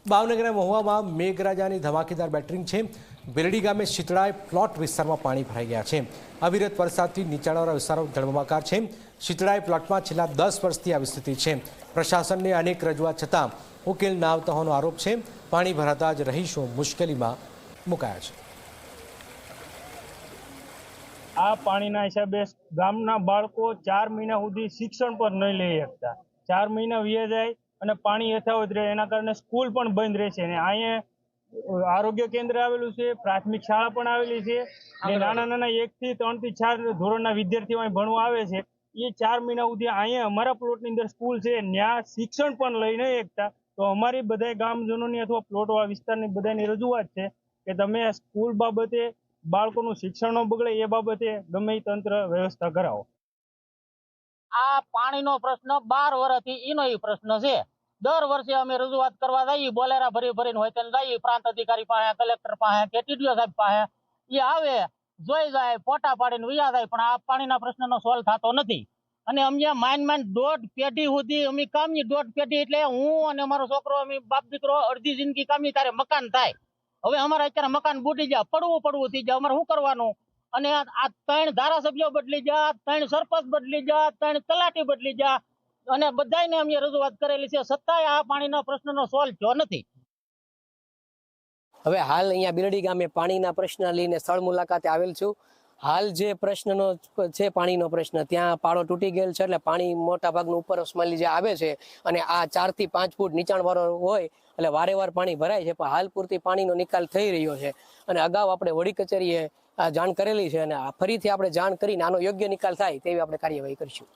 ભાવનગરના મહુવામાં મેઘરાજાની ધમાકેદાર બેટરિંગ છે। બેરડી ગામે શીતળાએ પ્લોટ વિસ્તારમાં પાણી ભરાઈ ગયા છે। અવિરત વરસાદથી નીચાણવાળા વિસ્તારો જળબંબાકાર છે। શીતળાએ પ્લોટમાં છેલ્લા 10 વર્ષથી આવી સ્થિતિ છે। પ્રશાસનને અનેક રજૂઆત છતાં ઉકેલ ના આવતા હોવાનો આરોપ છે। પાણી ભરાતા જ રહીશો મુશ્કેલીમાં મુકાયા છે। આ પાણીના હિસાબે ગામના બાળકો 4 મહિના સુધી શિક્ષણ પર નહીં લઈ શકતા। 4 મહિના વીએ જાય અને પાણી યથાવત રહે, એના કારણે સ્કૂલ પણ બંધ રહેશે। અને અહીંયા આરોગ્ય કેન્દ્ર આવેલું છે, પ્રાથમિક શાળા પણ આવેલી છે, અને નાના 1 થી 3 થી 4 ધોરણના વિદ્યાર્થીઓ અહીં ભણવા આવે છે। એ 4 મહિના સુધી અહીંયા અમારા પ્લોટની અંદર સ્કૂલ છે, ત્યાં શિક્ષણ પણ લઈ નહીં શકતા। તો અમારી બધા ગામજનોની અથવા પ્લોટ વિસ્તારની બધાની રજૂઆત છે કે તમે સ્કૂલ બાબતે બાળકોનું શિક્ષણ ન બગડે એ બાબતે ગમે તંત્ર વ્યવસ્થા કરાવો। આ પાણીનો પ્રશ્ન 12 વર્ષથી એનો પ્રશ્ન છે। દર વર્ષે અમે રજૂઆત કરવા જઈએ, બોલેરા ભરીને હોય તેને જઈએ પ્રાંત અધિકારી પાસે, કલેક્ટર પાસે કે ટીડીઓ સાહેબ પાસે। એ આવે, જોઈ જાય, ફોટા પાડીને વયા જાય, પણ આ પાણીના પ્રશ્નનો સોલ્વ થતો નથી। અને અમે માઇન 1.5 પેઢી સુધી અમે કામની 1.5 પેઢી એટલે હું અને મારો છોકરો, અમે બાપ દીકરો અડધી જિંદગી કામી, ત્યારે મકાન થાય। હવે અમારે અત્યારે મકાન બૂટી જાય, પડવું થઈ જાય, અમારે શું કરવાનું? અને આ 3 ધારાસભ્યો બદલી ગયા, 3 સરપંચ બદલી ગયા, 3 તલાટી બદલી ગયા, અને બધાને અમે રજૂઆત કરેલી છે, છતાંય આ પાણીના પ્રશ્નનો સોલ્વ થયો નથી। હવે હાલ અહીંયા બેરડી ગામે પાણીના પ્રશ્ન લઈને સ્થળ મુલાકાતે આવેલ છું। હાલ જે પ્રશ્નનો છે પાણીનો પ્રશ્ન, ત્યાં પાળો તૂટી ગયેલ છે, એટલે પાણી મોટા ભાગનું ઉપર ઓસમાલી જે આવે છે, અને આ 4 થી 5 ફૂટ નીચાણવાળો હોય એટલે વારેવાર પાણી ભરાય છે, પણ હાલ પૂરતી પાણીનો નિકાલ થઈ રહ્યો છે। અને અગાઉ આપણે વડી કચેરીએ જાણ કરેલી છે, અને ફરીથી આપણે જાણ કરીને આનો યોગ્ય નિકાલ થાય તેવી આપણે કાર્યવાહી કરીશું।